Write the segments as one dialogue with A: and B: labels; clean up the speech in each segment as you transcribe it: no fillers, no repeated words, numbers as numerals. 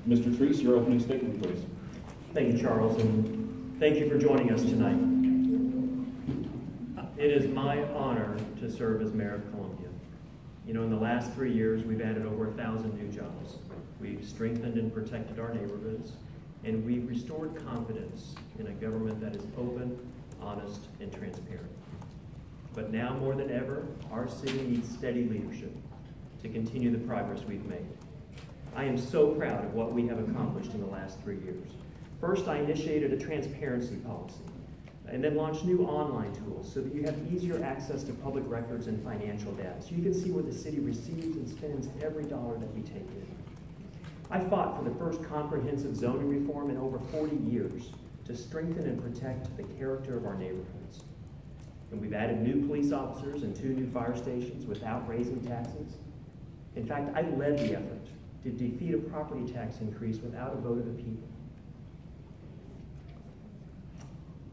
A: Mr. Treece, your opening statement, please.
B: Thank you, Charles, and thank you for joining us tonight. It is my honor to serve as mayor of Columbia. You know, in the last 3 years, we've added over 1,000 new jobs. We've strengthened and protected our neighborhoods, and we've restored confidence in a government that is open, honest, and transparent. But now more than ever, our city needs steady leadership to continue the progress we've made. I am so proud of what we have accomplished in the last 3 years. First, I initiated a transparency policy, and then launched new online tools so that you have easier access to public records and financial data, so you can see where the city receives and spends every dollar that we take in. I fought for the first comprehensive zoning reform in over 40 years to strengthen and protect the character of our neighborhoods. And we've added new police officers and 2 new fire stations without raising taxes. In fact, I led the effort to defeat a property tax increase without a vote of the people.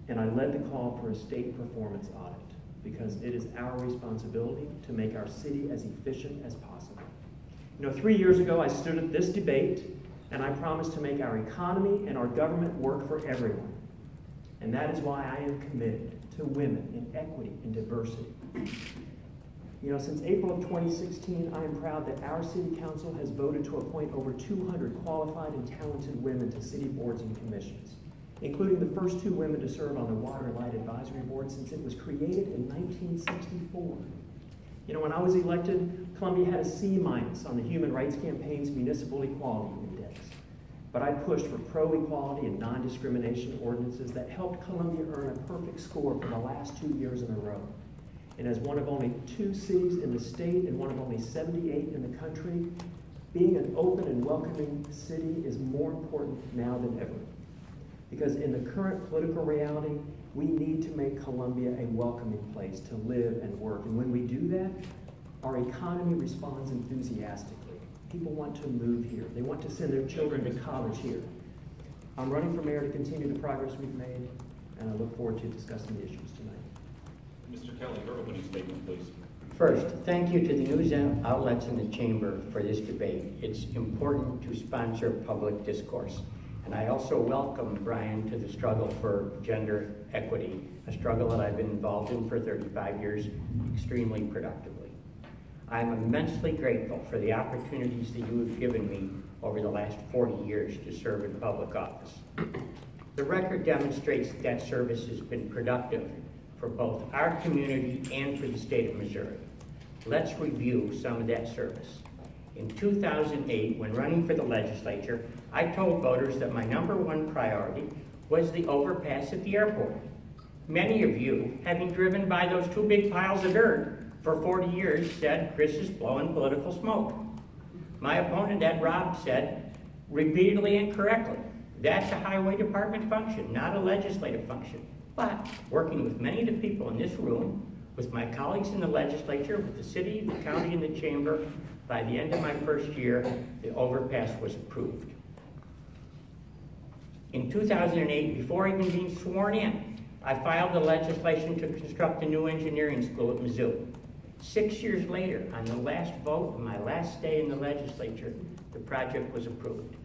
B: And I led the call for a state performance audit because it is our responsibility to make our city as efficient as possible. You know, 3 years ago, I stood at this debate and I promised to make our economy and our government work for everyone. And that is why I am committed to women in equity and diversity. You know, since April of 2016, I am proud that our city council has voted to appoint over 200 qualified and talented women to city boards and commissions, including the first 2 women to serve on the Water and Light Advisory Board since it was created in 1964. You know, when I was elected, Columbia had a C- on the Human Rights Campaign's Municipal Equality Index. But I pushed for pro-equality and non-discrimination ordinances that helped Columbia earn a perfect score for the last 2 years in a row. And as one of only 2 cities in the state and one of only 78 in the country, being an open and welcoming city is more important now than ever. Because in the current political reality, we need to make Columbia a welcoming place to live and work. And when we do that, our economy responds enthusiastically. People want to move here. They want to send their children to college here. I'm running for mayor to continue the progress we've made, and I look forward to discussing the issues tonight.
A: Mr. Kelly, your opening statement, please.
C: First, thank you to the news outlets in the chamber for this debate. It's important to sponsor public discourse. And I also welcome Brian to the struggle for gender equity, a struggle that I've been involved in for 35 years extremely productively. I'm immensely grateful for the opportunities that you have given me over the last 40 years to serve in public office. The record demonstrates that service has been productive for both our community and for the state of Missouri. Let's review some of that service. In 2008, when running for the legislature, I told voters that my #1 priority was the overpass at the airport. Many of you, having driven by those 2 big piles of dirt for 40 years, said Chris is blowing political smoke. My opponent, Ed Robb, said repeatedly and correctly, that's a highway department function, not a legislative function. But working with many of the people in this room, with my colleagues in the legislature, with the city, the county, and the chamber, by the end of my first year, the overpass was approved. In 2008, before even being sworn in, I filed the legislation to construct a new engineering school at Mizzou. 6 years later, on the last vote of my last day in the legislature, the project was approved.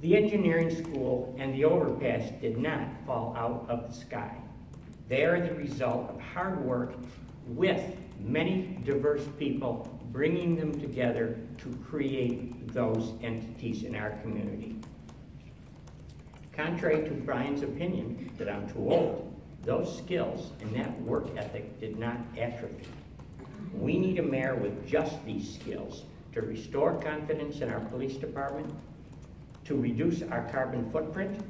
C: The engineering school and the overpass did not fall out of the sky. They are the result of hard work with many diverse people bringing them together to create those entities in our community. Contrary to Brian's opinion that I'm too old, those skills and that work ethic did not atrophy. We need a mayor with just these skills to restore confidence in our police department, to reduce our carbon footprint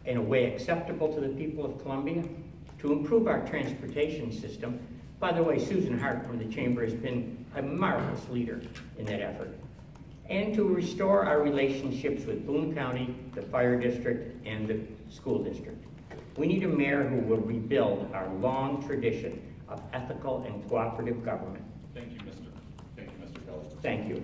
C: in a way acceptable to the people of Columbia, to improve our transportation system. By the way, Susan Hart from the chamber has been a marvelous leader in that effort. And to restore our relationships with Boone County, the fire district, and the school district. We need a mayor who will rebuild our long tradition of ethical and cooperative government.
A: Thank you, Mr. Kelly.
C: Thank you.